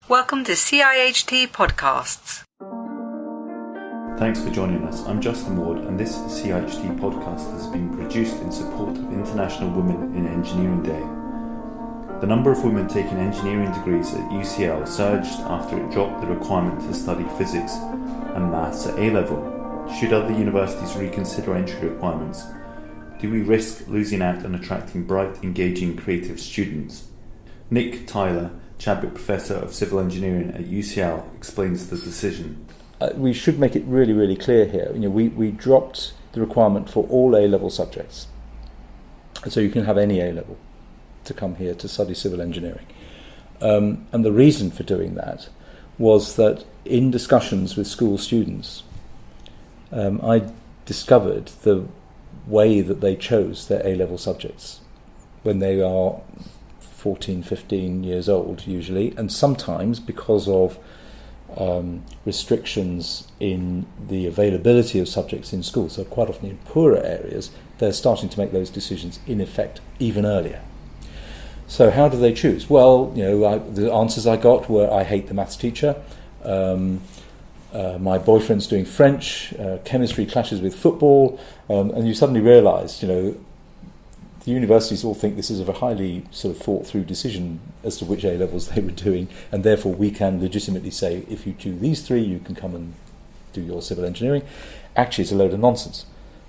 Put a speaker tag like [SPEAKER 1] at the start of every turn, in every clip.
[SPEAKER 1] Welcome to CIHT Podcasts.
[SPEAKER 2] Thanks for joining us. I'm Justin Ward, and this CIHT podcast has been produced in support of International Women in Engineering Day. The number of women taking engineering degrees at UCL surged after it dropped the requirement to study physics and maths at A-level. Should other universities reconsider entry requirements? Do we risk losing out on attracting bright, engaging, creative students? Nick Tyler, Chadwick Professor of Civil Engineering at UCL, explains the decision.
[SPEAKER 3] We should make it really, really clear here. We dropped the requirement for all A-level subjects. So you can have any A-level to come here to study civil engineering. And the reason for doing that was that in discussions with school students, I discovered the way that they chose their A-level subjects when they are 14, 15 years old usually, and sometimes because of restrictions in the availability of subjects in school, so quite often in poorer areas, they're starting to make those decisions in effect even earlier. So how do they choose? Well, the answers I got were I hate the maths teacher, my boyfriend's doing French, chemistry clashes with football, and you suddenly realise, the universities all think this is a highly sort of thought through decision as to which A-levels they were doing, and therefore we can legitimately say if you do these three you can come and do your civil engineering. Actually it's a load of nonsense,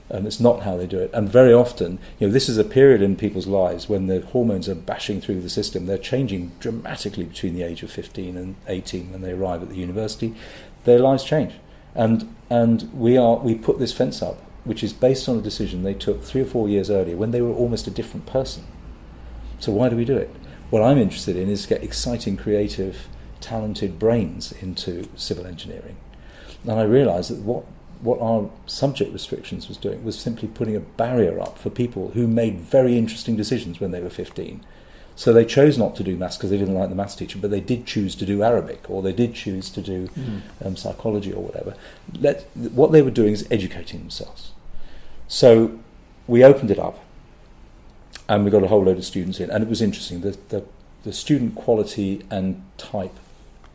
[SPEAKER 3] and it's not how they do it. And very often, this is a period in people's lives when the hormones are bashing through the system. They're changing dramatically between the age of 15 and 18 when they arrive at the university. Their lives change, and we put this fence up, which is based on a decision they took 3 or 4 years earlier when they were almost a different person. So why do we do it? What I'm interested in is get exciting, creative, talented brains into civil engineering. And I realised that what our subject restrictions was doing was simply putting a barrier up for people who made very interesting decisions when they were 15. So they chose not to do maths because they didn't like the maths teacher, but they did choose to do Arabic, or they did choose to do psychology or whatever. What they were doing is educating themselves. So we opened it up, and we got a whole load of students in, and it was interesting. The student quality and type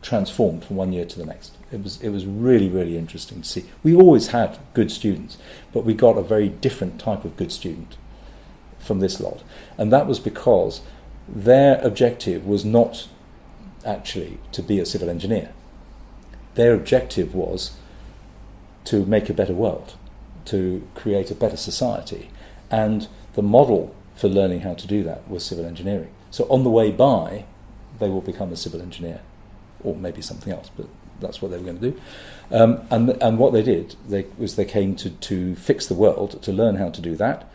[SPEAKER 3] transformed from one year to the next. It was really, really interesting to see. We always had good students, but we got a very different type of good student from this lot, and that was because their objective was not actually to be a civil engineer. Their objective was to make a better world, to create a better society, and the model for learning how to do that was civil engineering. So on the way by, they will become a civil engineer, or maybe something else, but that's what they were going to do. And what they did was they came to fix the world, to learn how to do that,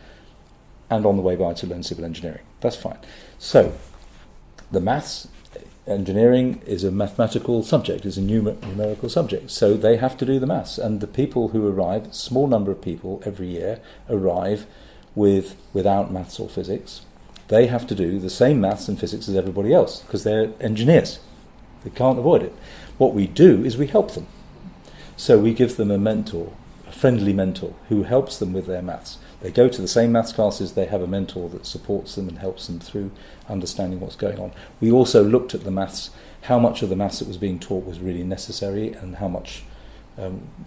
[SPEAKER 3] and on the way by to learn civil engineering. That's fine. So the maths engineering is a mathematical subject, is a numerical subject, so they have to do the maths. And the people who arrive, a small number of people every year, arrive without maths or physics. They have to do the same maths and physics as everybody else because they're engineers. They can't avoid it. What we do is we help them. So we give them a mentor, a friendly mentor, who helps them with their maths. They go to the same maths classes, they have a mentor that supports them and helps them through understanding what's going on. We also looked at the maths, how much of the maths that was being taught was really necessary and how much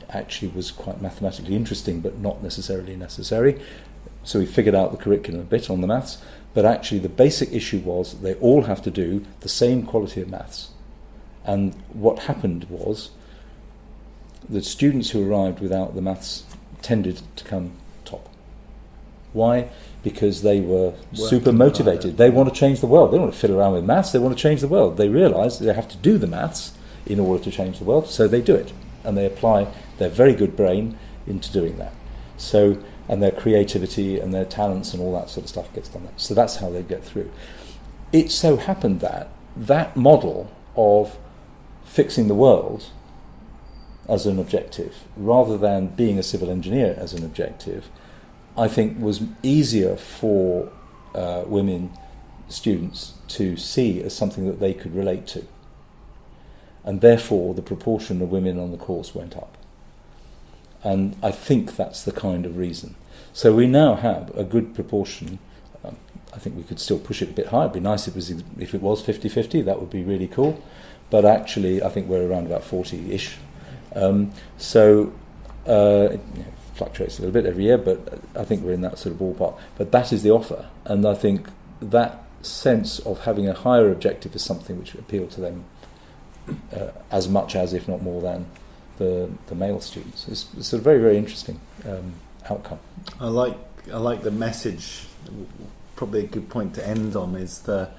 [SPEAKER 3] actually was quite mathematically interesting but not necessarily necessary. So we figured out the curriculum a bit on the maths, but actually the basic issue was they all have to do the same quality of maths. And what happened was the students who arrived without the maths tended to come top. Why? Because they were super motivated. They want to change the world. They don't want to fiddle around with maths. They want to change the world. They realise they have to do the maths in order to change the world, so they do it. And they apply their very good brain into doing that. So, and their creativity and their talents and all that sort of stuff gets done. So that's how they get through. It so happened that that model of fixing the world as an objective, rather than being a civil engineer as an objective, I think was easier for women students to see as something that they could relate to. And therefore the proportion of women on the course went up. And I think that's the kind of reason. So we now have a good proportion. I think we could still push it a bit higher. It'd be nice if it was 50-50, that would be really cool. but actually I think we're around about 40-ish. It fluctuates a little bit every year, but I think we're in that sort of ballpark. But that is the offer, and I think that sense of having a higher objective is something which appealed to them as much as, if not more than, the male students. It's a very, very interesting outcome.
[SPEAKER 2] I like the message. Probably a good point to end on is the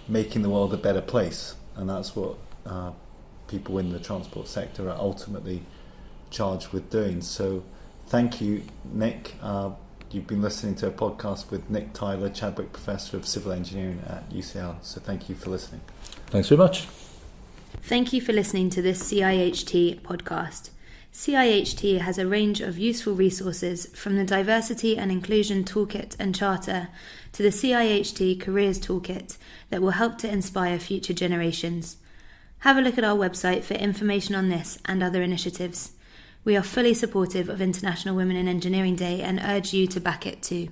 [SPEAKER 2] making the world a better place, and that's what people in the transport sector are ultimately charged with doing. So thank you, Nick. You've been listening to a podcast with Nick Tyler, Chadwick Professor of Civil Engineering at UCL. So thank you for listening.
[SPEAKER 3] Thanks very much.
[SPEAKER 4] Thank you for listening to this CIHT podcast. CIHT has a range of useful resources from the Diversity and Inclusion Toolkit and Charter to the CIHT Careers Toolkit that will help to inspire future generations. Have a look at our website for information on this and other initiatives. We are fully supportive of International Women in Engineering Day and urge you to back it too.